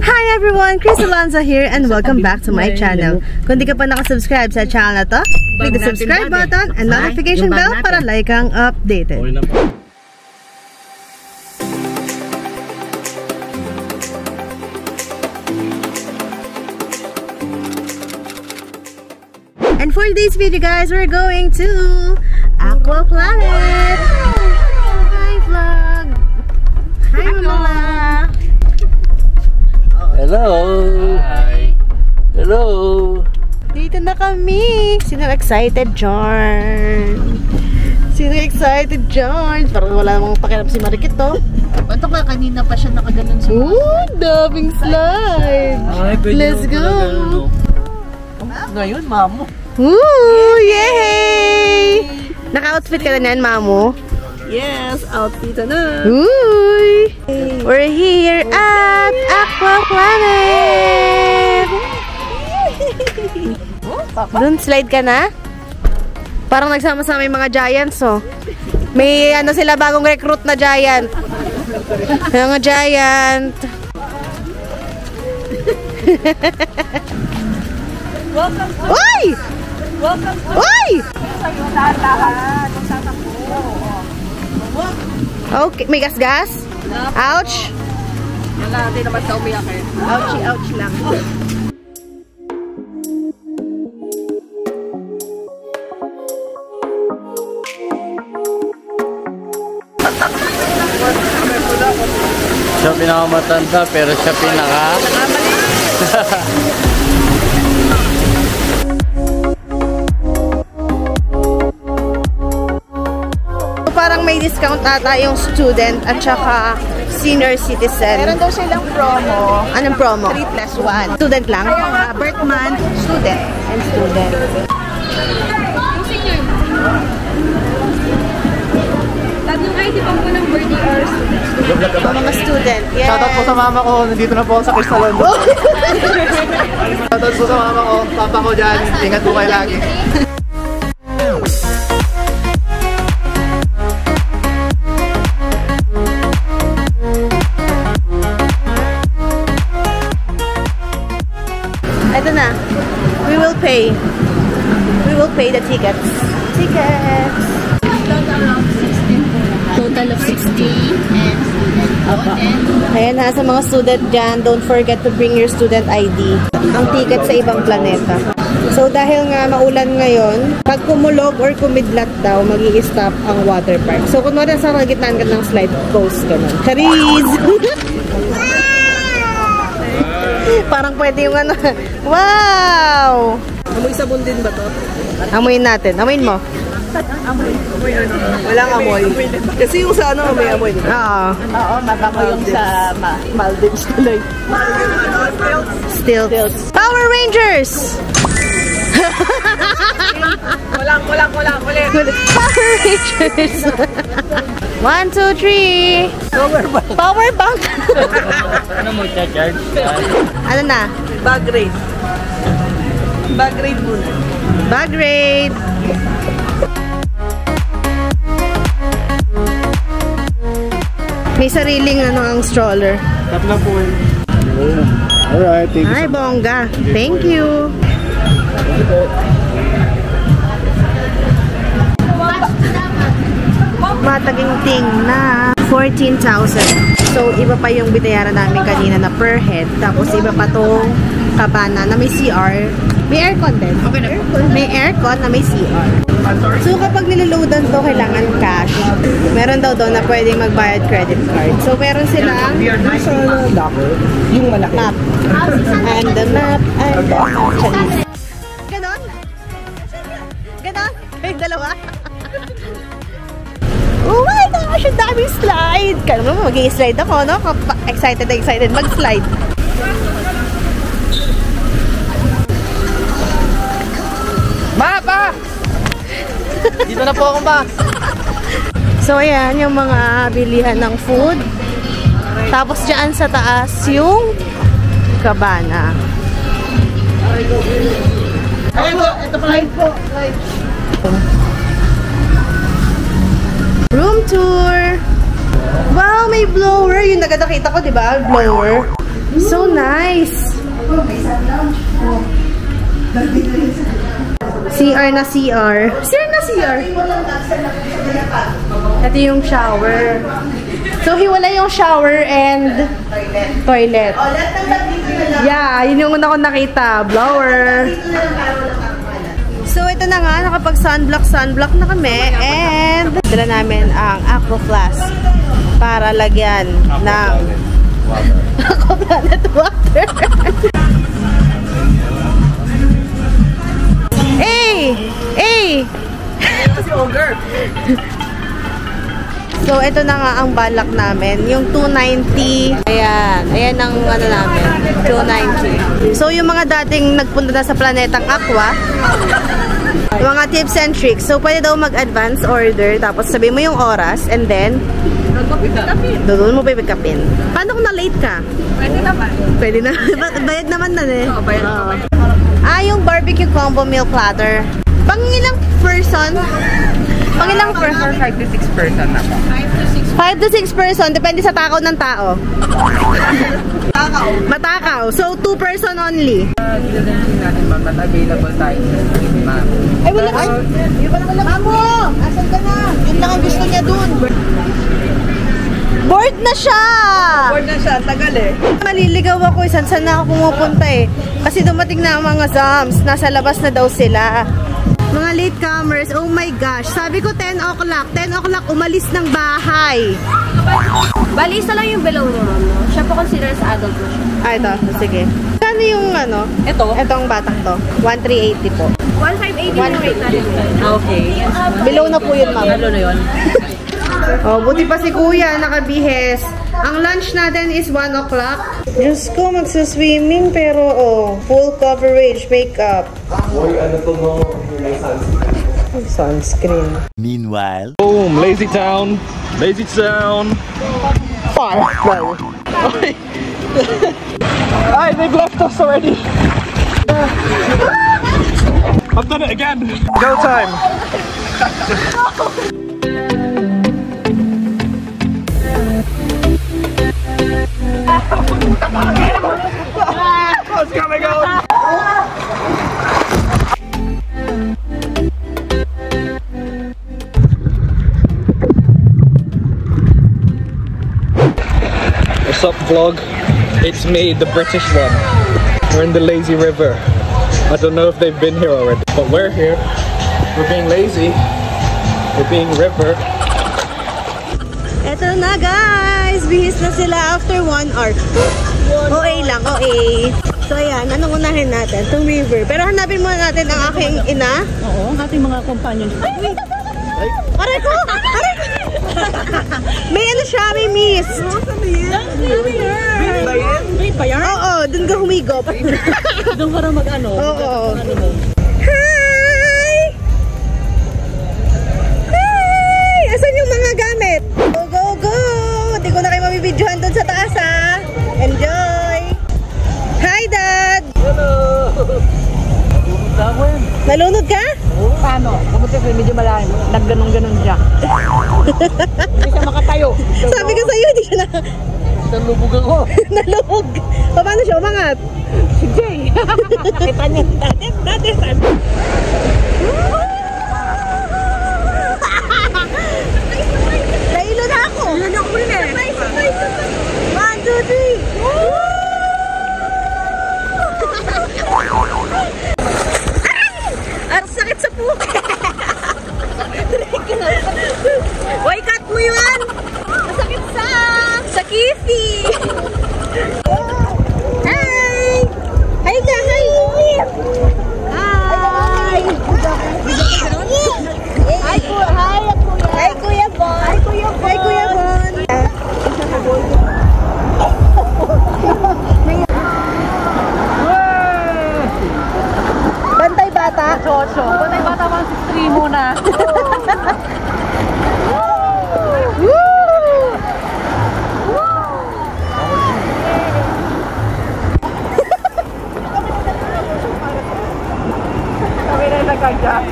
Hi everyone! Chris Alonzo here and welcome back to my channel. Kung di ka pa nakasubscribe sa channel na to, click the subscribe button and notification bell para like kang updated. And for today's video guys, we're going to Aqua Planet! Hi vlog! Hi mama! Hello! Hi! Hello! Dito na kami! Sino excited dyan? Sino excited dyan? Parang wala namang pakiram si Marikito. Ito ka, kanina pa siya nakaganon sa daming slide! Let's go! Ngayon, mamo! Woo! Yay! Naka-outfit ka na yan, mamo? Yes, outfit na. Uy! We're here at Aqua Planet! Doon, slide ka na? Parang nagsama-sama yung mga giants, oh. May ano sila, bagong recruit na giant. Mga giant. Uy! Uy! Okay, may gas-gas? Ouch! Wala, hindi naman sa umiyak eh. Ouchie, ouch lang. Siya pinakamatanda pero siya pinaka... Parang may discount ata yung student at saka senior citizen. Meron daw silang promo. Anong promo? 3+1. Student lang? Birth month, student. And student. Tatlong ID pa po ng birthday or student. Mga student, yes. Shoutout po sa mama ko, nandito na po ako sa Chris Alonzo. Shoutout po sa mama ko, papa ko dyan, ingat po kayo lagi. Ito na. We will pay. We will pay the tickets. Tickets! Total of 60 and student. Ayan ha, sa mga student dyan, don't forget to bring your student ID. Ang ticket sa ibang planeta. So dahil nga maulan ngayon, pag kumulog or kumidlat daw, mag-i-stop ang water park. So kunwari sa gitnaan ka ng slide post, ganun. Charis! Parang pwede yung ano. Wow! Amoy sabon din ba to? Amoyin natin. Amoyin mo. Amoy ano? Walang amoy. Kasi yung sa ano, may amoy. Oo. Oo, mabango yung sa Maldives tuloy. Stilts. Power Rangers! Walang. Ulit. Power Rangers! 1, 2, 3. Power bank. Ano mo charge? Ano na? Bag raid. Bag raid muna. Bag raid. May sariling ano ang stroller. Tap lang po eh. Alright, thank you. Ay, bongga. Thank you. Mataginting na 14,000. So, iba pa yung binayaran namin kanina na per head. Tapos, iba pa tong cabana na may CR. May aircon din. May aircon na may CR. So, kapag nililoadan to, kailangan cash. Meron daw doon na pwedeng magbayad credit card. So, meron silang Yung malaki. map. And the map. And the map. Ganon? Ganon? Yung dalawa? Oh my gosh! Ang daming slide! Kaya naman mag-i-slide ako, no? Excited na excited mag-slide. Mapa! Dito na po ako, ma. So, ayan, yung mga bilihan ng food. Tapos, dyan sa taas, yung cabana. Ito pala po. Room tour! Wow, may blower! Yung nakita ko, di ba? Blower. So nice! CR na CR. CR na CR. Ito yung shower. So, hiwala yung shower and toilet. Yeah, yun yung una ko nakita. Blower. So, ito na nga. Nakapag-sunblock na kami. And, dala namin ang Aqua Flask para lagyan ng Aqua Planet water. So, ito na nga ang balak namin. Yung 290. Ayan. Ayan ang ano namin. 290. So, yung mga dating nagpunta na sa planetang Aqua, mga tips and tricks. So, pwede daw mag-advance order. Tapos, sabihin mo yung oras. And then, doon mo pipick upin. Paano kung na-late ka? Pwede naman. Pwede na. Bayad naman na eh. Oo, bayad naman. Yung barbecue combo meal platter. Pang ilang person? Pang ilang person? 5 to 6 person na po. 5 to 6 person. Depende sa takaw ng tao. Matakaw. So, 2 person only. Gilalansin natin ma'am, at available tayo sa stream ma'am. Ay, wala. Mamo! Asan ka na? Yun lang ang gusto niya dun. Bored na siya! Board na siya, tagal eh. Maliligaw ako. Saan na ako pumupunta eh. Kasi dumating na ang mga zams. Nasa labas na daw sila. Mga latecomers, oh my gosh. Sabi ko 10 o'clock. 10 o'clock, umalis ng bahay. Bali, isa lang yung below niya, ma'am. No? Siya po consider sa adult mo siya. Ito. Sige. Kano yung ano? Ito? Itong batang to. 1,380 po. 1,580 yung rate natin. Okay. Below na po yun, ma'am. Ano na yun? Oh, buti pa si kuya, nakabihes. Ang lunch natin is 1 o'clock. Diyos ko, magsaswimming pero full coverage, makeup. Uy, ano to no? Sunscreen. Meanwhile, Boom! Lazy Town! Lazy Town! Fire! Well. Ay, they've left us already! I've done it again! Go time! What's coming on? What's up, vlog? It's me, the British one. We're in the lazy river. I don't know if they've been here already, but we're here. We're being lazy. We're being river. Eto na guys! Bihis na sila after 1 hour. OA lang, OA. So ayan, anong unahin natin? Itong river. Pero hanapin muna natin ang aking ina. Oo, ang ating mga companions. Aray ko! Aray ko! May ano siya, may miss. Wait ba yan? Oo, dun ka humigop. Doon ka na mag-ano? Oo. Ano mo? Hi! Hi! Asan yung mga gamit? Go, go, go! Hindi ko na kayo mabibidyohan dun sa taas, ha? Enjoy! Hi, Dad! Hello! Nalunod ka? Paano? Pumunta sa medyo malalim. Nagganong-ganon siya. Hindi siya makatayo. Sabi ko sa'yo, hindi siya na... Nalubog ako. Nalubog. Paano siya umangat? Si Jay. Kita niya. Dati. Nailo na ako. Nailo na ako rin eh. 1, 2, 3. Ang sakit sa puke. Uy, cut mo yun. Masakit sa kifi. Hi! Hi ka, hi! Hi! Hi, Kuya Bon! Hi, Kuya Bon! Bantay bata? Chocho. Bantay bata 163 muna. Kami na nagkagya.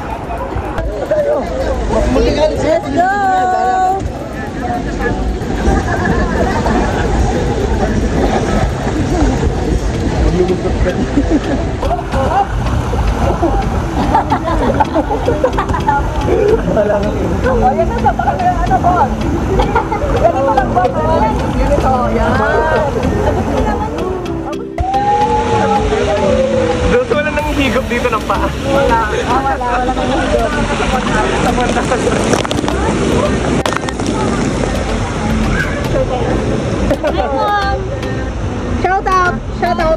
Let's go! Yan na, baka may ano po. Ganito lang po. Ganito, yan. Doon wala nang higop dito ng paa. Wala nang higop. Shout out! Shout out!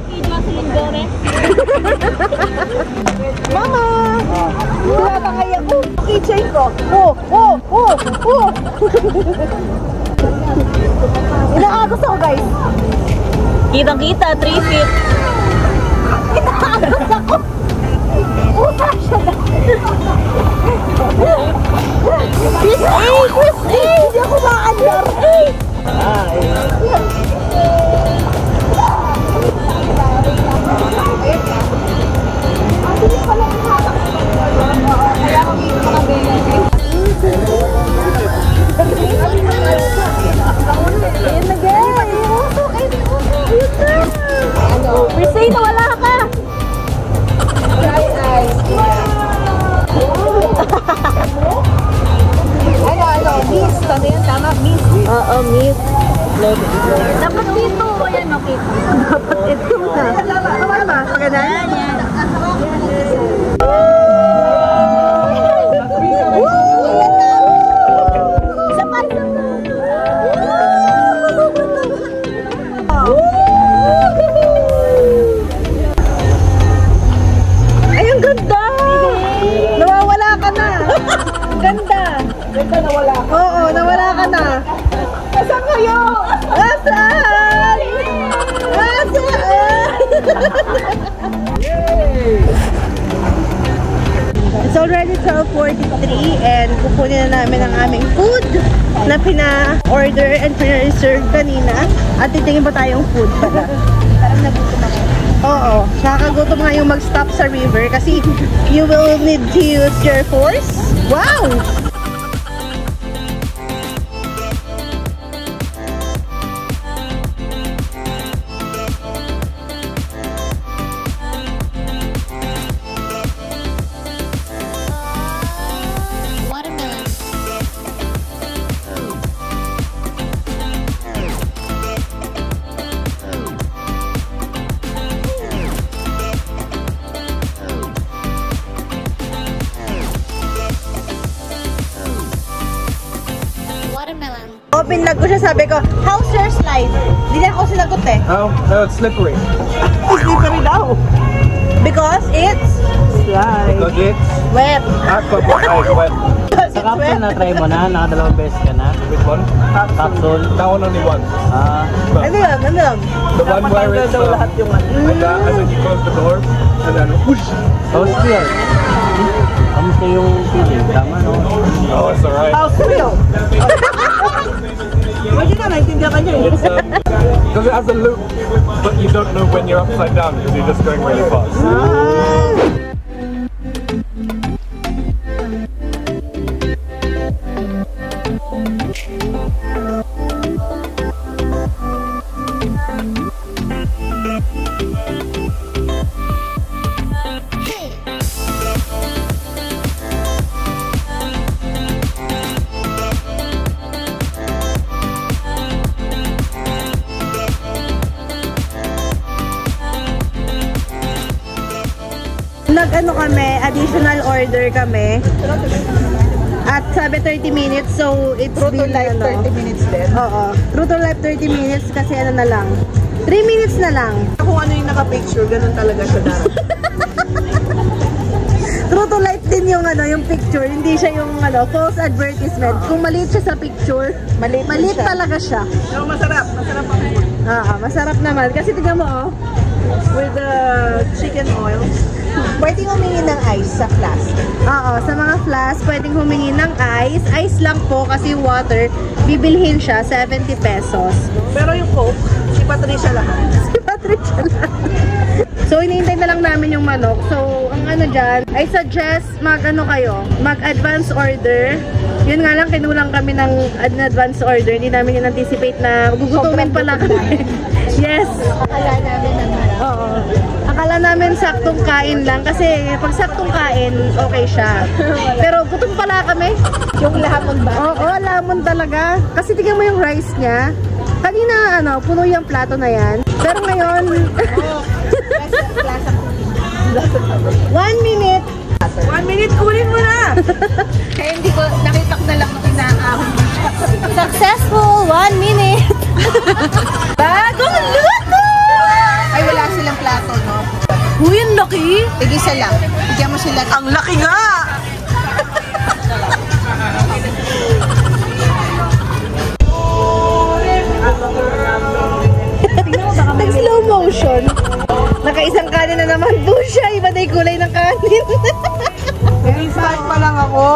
Mama! Wala pa kaya ko. Keychain ko! Inaagos ako, guys! Kitang-kita, 3 feet. Inaagos ako! Usa siya na! Chris A! Chris A! Hindi ako maandar! Prisay, nawala ka. Miss! Ano yan? Tama, miss! Oo, miss. Dapat dito. Ayan, okay. Dapat ito na. Tama ba? Maganda? Ay, ang ganda! Nawawala ka na! Ang ganda! Ganda, nawala ka. Oo, nawala ka na! Saan kayo? Nasaan? Nasaan? It's already 12:43 and kukunin na namin ang aming food na pina-order and pina-reserve kanina. At titingin pa tayong food pala. Parang nagutom ako. Oo, nakakagutom nga yung mag-stop sa river kasi you will need to use your force. Wow! Open lag ko siya, sabi ko, how's your slide? Hindi na ako sinagot eh. Oh, no, it's slippery. Slippery daw. Because it's slide. Because it's Wet. wet. Because Sa it's capsule wet. na try mo na, nakadalawang beses ka na. Which one? Capsule. That one only once. Ano yun? Ano yun? The one where it's like that, and then you close the door, and then whoosh. How's feel? Kamusta yung feeling? Tama, no? Oh, it's alright. How's real? Pwede na, naintindihan ka niya eh. It's because it has a loop, but you don't know when you're upside down because you're just going really fast. Nag-ano kami, additional order kami. At sabi 30 minutes, so it's True to been life, ano. 30 minutes din. Oo. True to life 30 minutes kasi ano na lang. 3 minutes na lang. Kung ano yung naka-picture, ganun talaga siya dapat. True to life din yung ano, yung picture. Hindi siya yung ano, false advertisement. Kung maliit siya sa picture, maliit talaga siya. Pero masarap. Masarap ang food. Masarap naman. Kasi tignan mo oh. With the chicken oil. Pwedeng humingi ng ice sa flask. Oo, sa mga flask, pwedeng humingi ng ice. Ice lang po kasi water, bibilhin siya 70 pesos. Pero yung Coke, si Patricia lahat. Si Patricia lang. So, hinihintay na lang namin yung manok. So, ang ano dyan, I suggest mag-ano kayo, mag-advance order. Yun nga lang, kinulang kami ng advance order. Hindi namin in-anticipate na gugutumin pala kami. Yes. Akala namin ano. Oo. Akala Kala namin saktong kain lang kasi pag saktong kain, okay siya. Pero gutom pala kami. Yung lamon ba? Oo, lamon talaga. Kasi tingnan mo yung rice niya. Kanina, puno yung plato na yan. Pero ngayon... 1 minute. 1 minute, kunin mo na! Kaya hindi ko, nakita ko na lang na kinakahon mo siya. Successful 1 minute. Bagong luto! Ay, wala silang plato, no? Uy, ang laki. Tig-isa lang. Bigyan mo sila. Ang laki nga! Nag-slow motion. Nakaisang kanin na naman po siya. Iba na yung kulay ng kanin. Very start pa lang ako.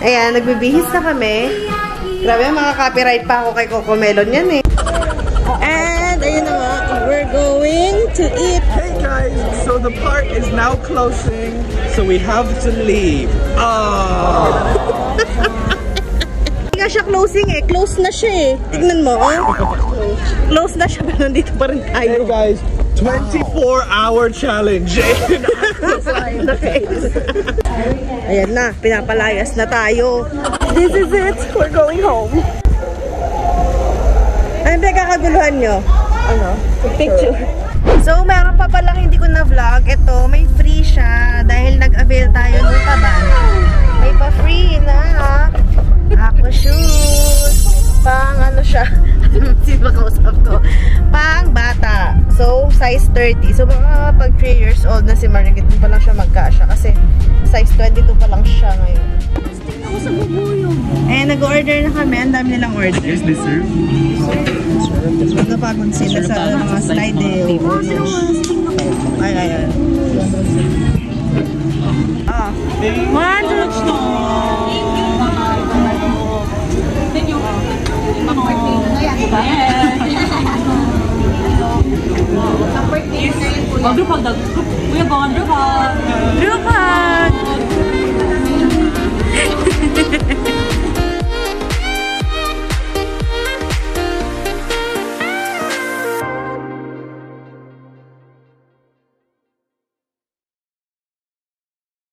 Ayan, nagbibihis na kami. Grabe, makaka-copyright pa ako kay Coco Melon yan eh. And, ayun na nga, we're going to eat. Hey guys, so the park is now closing, so we have to leave. nga siya closing eh. Close na siya eh. Tignan mo, oh. Close na siya, pero nandito pa rin tayo. Hey guys, 24-hour challenge. Ayan na, pinapalayas na tayo. This is it. We're going home. Ano ba kakaguluhan nyo? Ano? Picture. So, meron pa palang hindi ko na-vlog. Ito, may free siya dahil nag-avail tayo ng Cabana. May pa-free na aqua shoes. Pang ano siya? Sino kausap to? Pang bata. So, size 30. So, mga pag 3 years old na si Marigit, pa lang siya magkasya kasi size 22 pa lang siya ngayon. Eh, nag-order na kami. Ang dami nilang order. Is this serve? Napagod sila sa mga slide eh. Ay. Ah. One, two, Group hug. Kuya, baka group hug. Group hug!